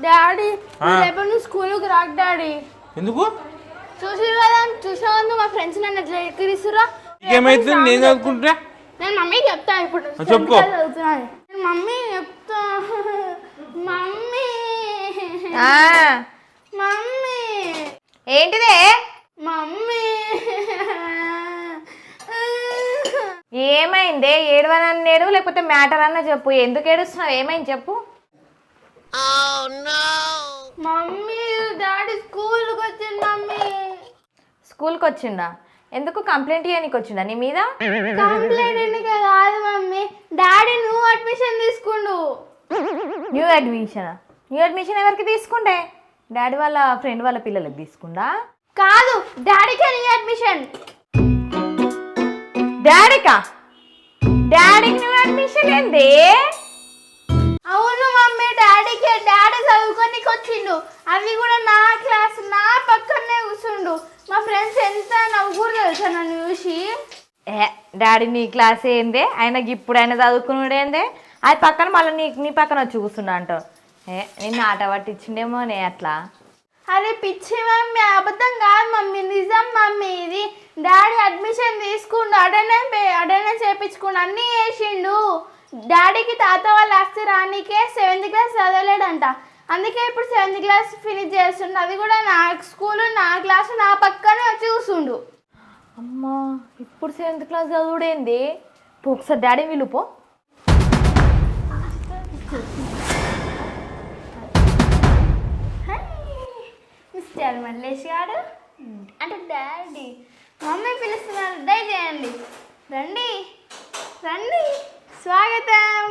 Daddy రేపటి నుంచి స్కూల్కి రాకు డాడీ. ఎందుకు? చూసిరు కదా, చూసాను మా ఫ్రెండ్స్ నన్ను ఎట్లా ఎక్కిరిస్తురా. ఏమైతుంది? నేను చదువుకుంటా. నేను మమ్మీకి చెప్తా ఇప్పుడు. చెప్పుకో. మమ్మీ చెప్తా. మమ్మీ మమ్మీ ఏంటిదే? మమ్మీ ఏమైందే? ఏడవనన్నేడు లేకపోతే మ్యాటర్ అన్న చెప్పు. ఎందుకు ఏడుస్తున్నావు? ఏమైంది చెప్పు. మమ్మీ డాడీ స్కూల్కి వచ్చింది. మమ్మీ స్కూల్కి వచ్చిండా? ఎందుకు? కంప్లైంట్ చేయడానికి వచ్చిండా నీ మీద? కంప్లైంట్ కాదు మమ్మీ, డాడీ నువ్వు అడ్మిషన్ తీసుకుండు. New admission? న్యూ అడ్మిషన్ ఎవరికి తీసుకుంటే? డాడీ వాళ్ళ ఫ్రెండ్ వాళ్ళ పిల్లలకి తీసుకుందా? కాదు, డాడీకే న్యూ అడ్మిషన్. డాడీకా? డాడీకి న్యూ అడ్మిషన్ ఏంది? అవును మమ్మీ, డాడీకే. డాడీ చదువుకోనికి వచ్చిండు. అవి కూడా నా క్లాస్, నా పక్కనే కూర్చుండు. మా ఫ్రెండ్స్ ఎంత నవ్వురు తెలుసా నన్ను చూసి. డాడీ నీ క్లాస్ ఏందే? ఆయనకి ఇప్పుడు ఆయన చదువుకున్నాడేందే? అది పక్కన మళ్ళీ నీ పక్కన వచ్చి కూర్చున్నా అంటావు. నిన్ను ఆట పట్టించిండేమోనే అట్లా. అరే పిచ్చి మమ్మీ, అబద్ధం కాదు మమ్మీ, నిజం మమ్మీ. ఇది డాడీ అడ్మిషన్ తీసుకుండు, అటెండెన్స్ చేయించుకుండు, అన్నీ చేసిండు. డాడీకి తాత వాళ్ళు వస్తే రానికే 7th క్లాస్ చదవలేడంట. అందుకే ఇప్పుడు 7th క్లాస్ ఫినిష్ చేస్తుండు. అది కూడా నా స్కూలు, నా క్లాసు, నా పక్కనే వచ్చి కూర్చుండు. అమ్మా, ఇప్పుడు 7th క్లాస్ చదువుడేంది? ఒకసారి డాడీ వీలుపో. మిస్టర్ మల్లేష్ గారు అంటే డాడీ. మమ్మీ పిలుస్తున్నారు, దయచేయండి. రండి రండి, స్వాగతం.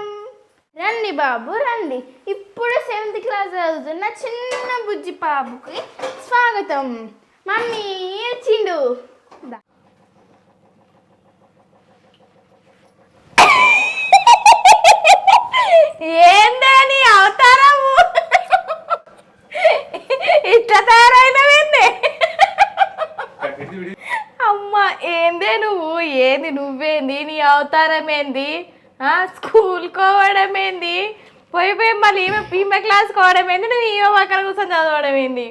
రండి బాబు రండి. ఇప్పుడు 7th క్లాస్ చదువుతున్న చిన్న బుజ్జి బాబుకి స్వాగతం. మమ్మీ వచ్చిండు. ఏందే నీ అవతారము? ఇట్లా తయారైనవేందే? అమ్మా ఏందే నువ్వు? ఏంది నువ్వేంది? నీ అవతారం ఏంది? స్కూల్ కోవడం ఏంది? పోయి మళ్ళీ ఈమె క్లాస్ కోవడం ఏంది? నువ్వు ఈమె పక్కన కూర్చొని చదవడం ఏంది?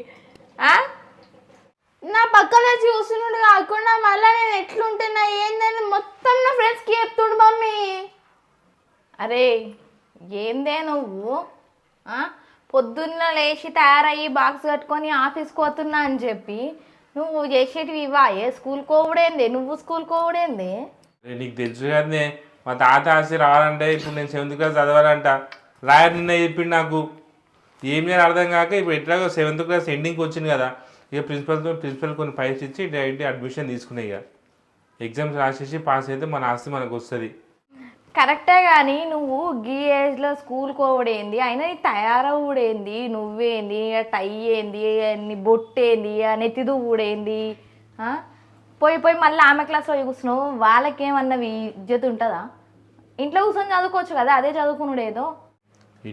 నా పక్కన చూస్తున్నాడు కాకుండా మళ్ళీ నేను ఎట్లుంటున్నా ఏందని మొత్తం నా ఫ్రెండ్స్కి చెప్తుండు మమ్మీ. అరే ఏందే నువ్వు? పొద్దున్న లేచి తయారయ్యి బాక్స్ కట్టుకొని ఆఫీస్కి పోతున్నా అని చెప్పి నువ్వు చేసేటివి ఇవా? స్కూల్ కోవడేంది? నువ్వు స్కూల్ కోవడేంది? నీకు తెలుసు కదనే, మా తాత ఆస్తి రావాలంటే ఇప్పుడు నేను 7th క్లాస్ చదవాలంట. రాయర్ నిన్న చెప్పిండు నాకు. ఏం నేను అర్థం కాక ఇప్పుడు ఎట్లాగో 7th క్లాస్ ఎండింగ్కి వచ్చింది కదా, ఇక ప్రిన్సిపల్ కొన్ని పైసలు ఇచ్చి డైరెక్ట్ అడ్మిషన్ తీసుకున్నాయి. ఇక ఎగ్జామ్స్ రాసేసి పాస్ అయితే మన ఆస్తి మనకు వస్తుంది. కరెక్టే కానీ నువ్వు గీ ఏజ్లో స్కూల్ కోవడేంది? అయినా నీ తయారవుడేంది? నువ్వేంది? టై ఏంది? నీ బొట్టేంది? నెత్తిదు ఊడేంది? పోయి మళ్ళీ ఆమె క్లాస్లో కూర్చున్నావు. వాళ్ళకేమన్నా ఇజ్జత్ ఉంటుందా? ఇంట్లో కూర్చొని చదువుకోవచ్చు కదా, అదే చదువుకున్నాడేదో.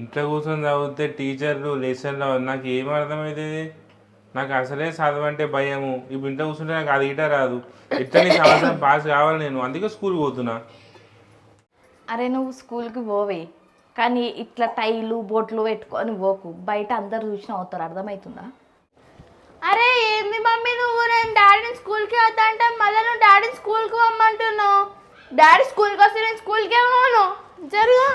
ఇంట్లో కూర్చొని చదివితే టీచర్లు లెసన్లో నాకు ఏం అర్థమవుతుంది? నాకు అసలే చదవంటే భయము. ఇప్పుడు ఇంట్లో కూర్చుంటే నాకు అది ఇట రాదు. ఇట్లా నీ సంవత్సరం పాస్ కావాలి నేను, అందుకే స్కూల్కి పోతున్నా. అరే నువ్వు స్కూల్కి పోవే, కానీ ఇట్లా టైలు బొట్లు పెట్టుకొని పోకు. బయట అందరు చూసిన అవుతారు, అర్థమవుతుందా? అరే ఏంది మమ్మీ నువ్వు? నేను డాడీని స్కూల్కి వద్దా అంటే మళ్ళీ నువ్వు డాడీని స్కూల్కి పోమ్మంటున్నావు. డాడీ స్కూల్కి వస్తే నేను స్కూల్కే పోను. జరుగు.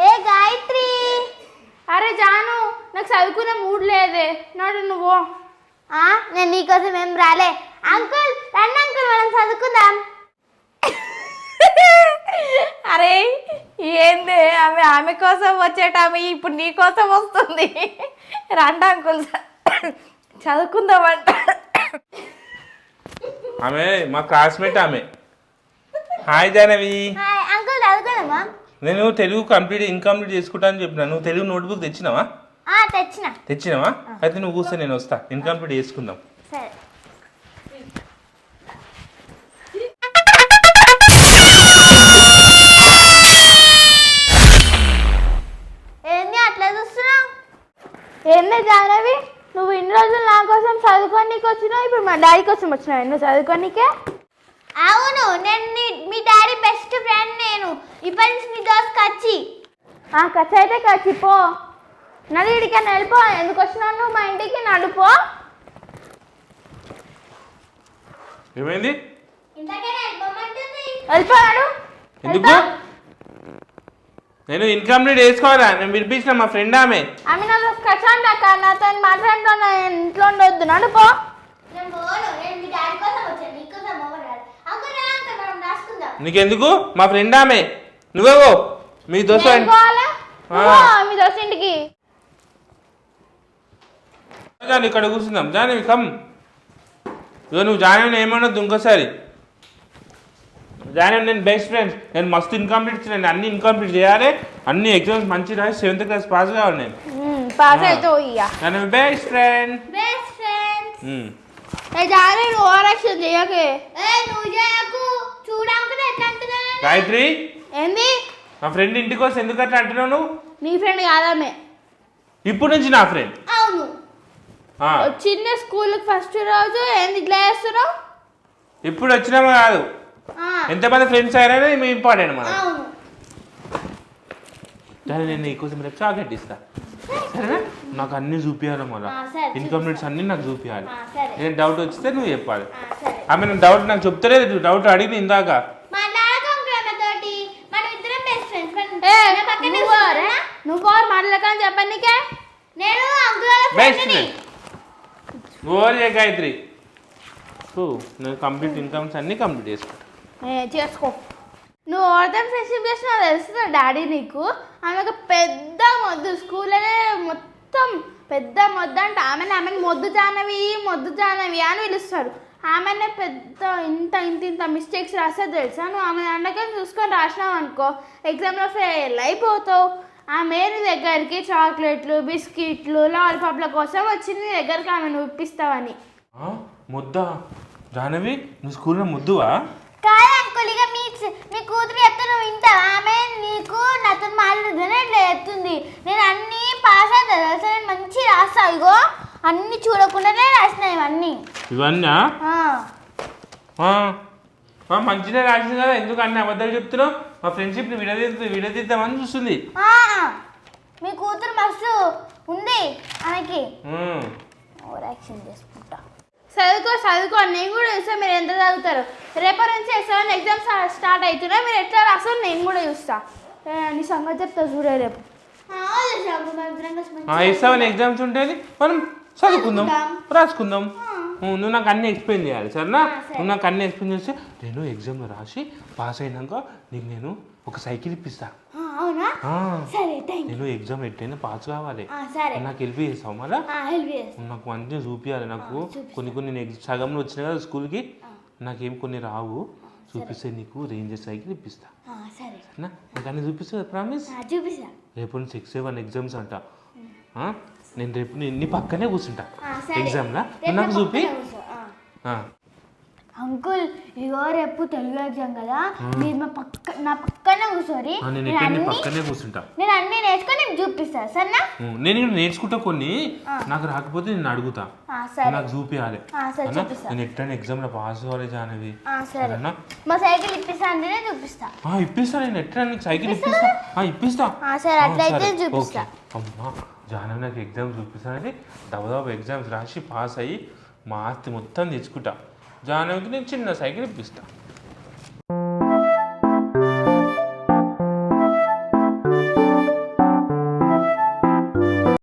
ఏ గాయత్రి. అరే జాను, నాకు చదువుకునే మూడ్ లేదే, నాడు నువ్వు. నేను నీకోసం ఏం రాలే. అంకుల్ రండి అంకుల్, మనం చదువుకుందాం. అరే ఏంది ఆమె కోసం వచ్చేట ఆమె ఇప్పుడు నీ కోసం వస్తుంది. రండి అంకుల్ చదువుకుందామంట. ఆమె మా క్లాస్మేట్ ఆమె. హాయ్ జానవి. అంకుల్ చదువుకుందామా? నేను తెలుగు ఇన్కంప్లీట్ చేసుకుంటా అని చెప్పినా. నువ్వు తెలుగు నోట్బుక్ తెచ్చినావా? తెచ్చినావా? అయితే నువ్వు కూర్చో, నేను వస్తా. ఇన్కంప్లీట్ చేసుకుందాం. సరే. ఏంది అట్లా చూస్తున్నావు? ఏంది జానవి, నువ్వు ఇన్ని రోజులు నా కోసం చదువుకోనికి వచ్చినావు, ఇప్పుడు మా డాడీ కోసం వచ్చినావు నువ్వు చదువుకోనికే? అవును, నేను మీ డాడీ బెస్ట్ ఫ్రెండ్. నేను ఇప్పటి నుంచి నీ దోస్త్ కచ్చి. కచ్చి అయితే కచ్చి పో. నది ఇడికన్నా వెళ్ళిపో. ఎందుకు వచ్చినావు నువ్వు మా ఇంటికి? నడుపో. ఏమైంది? వెళ్ళిపోయాడు. ఎందుకు? నేను ఇన్కంప్లీట్ వేసుకోవాలా? నేను వినిపించిన మా ఫ్రెండ్ ఆమె నాతో కచ్చాండి అక్క, నాతో మాట్లాడుతున్నా. ఇంట్లో ఉండొద్దు. నడుపో. నీకెందుకు? మా ఫ్రెండ్ ఆమె. నువ్వేవో మీ దోస్తు నేను పోవాలా? మీ దోస్తు ఇంటికి. జాని ఇక్కడ కూర్చుందాం. జాని కమ్. ఇగో నువ్వు జాని ఏమన్నది ఇంకోసారి. జాని నేను బెస్ట్ ఫ్రెండ్స్. నేను మస్తు ఇన్కంప్లీట్, నేను అన్ని ఇన్కంప్లీట్ చేయాలి. అన్ని ఎగ్జామ్స్ మంచి రాసి 7th క్లాస్ పాస్ కావాలి. నేను పాస్ అవుతావు. ఇక నేను బెస్ట్ ఫ్రెండ్. జాని నువ్వు ఓవరాక్షన్ చేయకే. గాయత్రి, ఏంది? మా ఫ్రెండ్ ఇంటికి వస్తే ఎందుకు అట్లా అంటున్నావు నువ్వు? నీ ఫ్రెండ్ కాదామే. ఇప్పుడు నుంచి నా ఫ్రెండ్. అవును. వచ్చింది స్కూల్కి ఫస్ట్ రోజు. ఏంది ఇట్లా చేస్తున్నావు? ఇప్పుడు వచ్చినామా కాదు, ఎంతమంది ఫ్రెండ్స్ అయినా మీ ఇంపార్టెంట్ మనం. కానీ నేను నీకోసం రేపు చాక్లెట్ ఇస్తా, సరేనా? నాకు అన్ని చూపించాలి, మళ్ళీ ఇన్కంప్లీట్స్ అన్ని నాకు చూపించాలి. నేను డౌట్ వచ్చితే నువ్వు చెప్పాలి. ఆమె నేను డౌట్ నాకు చెప్తలేదు, డౌట్ అడిగి ఇందాక. నువ్వు మాట్లాడకని చెప్పాను నీకే. బెస్ట్ ఫ్రెండ్ ఓరే గాయత్రి. నేను కంప్లీట్ ఇన్కమ్స్ అన్ని కంప్లీట్ చేసుకుంటా. చేసుకో. నువ్వు ఎవరితో ఫ్రెండ్షిప్ చేసినా తెలుస్తుందా డాడీ నీకు? ఆమెకు పెద్ద మొద్దు, స్కూల్లోనే మొత్తం పెద్ద మొద్దు అంటే ఆమెను మొద్దు జానవి అని పిలుస్తాడు. ఆమెనే పెద్ద ఇంత మిస్టేక్స్ రాస్తే తెలుసా? నువ్వు ఆమె అండకని చూసుకొని రాసినావు అనుకో, ఎగ్జామ్లో ఫెయిల్ అయిపోతావు. ఆమె నీ దగ్గరికి చాక్లెట్లు, బిస్కెట్లు, లాలీపాప్ల కోసం వచ్చింది నీ దగ్గరికి. ఆమె నువ్వు ఇప్పిస్తావని. ముద్దా జానవి, నువ్వు స్కూల్లో ముద్దువా? కాదు అంకుల్, ఇక మీ కూతురు చెప్తే నువ్వు వింటావా? ఆమె నీకు నాతో మాట్లాడుతుందని ఇట్లా చెప్తుంది. నేను అన్నీ పాస్ అవుతా తెలుసా, నేను మంచిగా రాస్తా. ఇగో అన్ని చూడకుండానే రాసిన ఇవన్నీ. మంచిగా రాసింది కదా, ఎందుకు అన్ని అబద్ధాలు చెప్తున్నావు? మా ఫ్రెండ్షిప్ని విడదీద్దామని చూస్తుంది. మీ కూతురు మస్తు ఉంది ఆమెకి. యాక్షన్ చేసుకుంటా. చదువుకో. నేను కూడా చూస్తా మీరు ఎంత చదువుతారు. రేపటి నుంచి సెవెన్ ఎగ్జామ్స్ స్టార్ట్ అవుతున్నాయి. మీరు ఎట్లా రాస్తారో నేను కూడా చూస్తా. నీ సంగతి చెప్తా చూడే రేపు. సెవెన్ ఎగ్జామ్స్ ఉంటుంది, మనం చదువుకుందాం, రాసుకుందాం. నువ్వు నాకు అన్ని ఎక్స్ప్లెయిన్ చేయాలి, సరేనా? నువ్వు నాకు అన్ని ఎక్స్ప్లెయిన్ చేస్తే నేను ఎగ్జామ్లో రాసి పాస్ అయినాక నీకు నేను ఒక సైకిల్ ఇప్పిస్తా. నేను ఎగ్జామ్ ఎట్టయినా పాస్ కావాలి. నాకు హెల్ప్ చేస్తావు మళ్ళా? నాకు మంచిగా చూపించాలి. నాకు కొన్ని నేను సగంలో వచ్చినా కదా స్కూల్కి, నాకేం కొన్ని రావు, చూపిస్తే నీకు రేంజర్ సైకిల్ ఇప్పిస్తా, సరేనా? నాకు అన్ని చూపిస్తా, ప్రామిస్. రేపు 6-7 ఎగ్జామ్స్ అంట. నేను రేపు నీ పక్కనే కూర్చుంటా ఎగ్జామ్లా, నాకు చూపి. అంకుల్ ఇగో రేపు తెలుగు ఎగ్జామ్ కదా, మీరు నా పక్కనే కూర్చోరి. పక్కనే కూర్చుంటా. నేను అన్ని నేర్చుకొని నీకు చూపిస్తా, సరేనా? నేను నేర్చుకుంటా, కొన్ని నాకు రాకపోతే నేను అడుగుతా, నాకు చూపించాలి. నేను ఎట్లా ఎగ్జామ్లో పాస్ అవ్వాలి జానవి, సరేనా? మా సైకిల్ ఇప్పిస్తా అంటే చూపిస్తా. ఇప్పిస్తా, నేను ఎట్లా నీకు సైకిల్ ఇప్పిస్తా. సరే అట్లయితే చూపిస్తా. అమ్మా జానవి నాకు ఎగ్జామ్ చూపిస్తానని దబదబా ఎగ్జామ్స్ రాసి పాస్ అయ్యి మా ఆస్తి మొత్తం తెచ్చుకుంటా. జానవికి నేను చిన్న సైకిల్ ఇప్పిస్తా.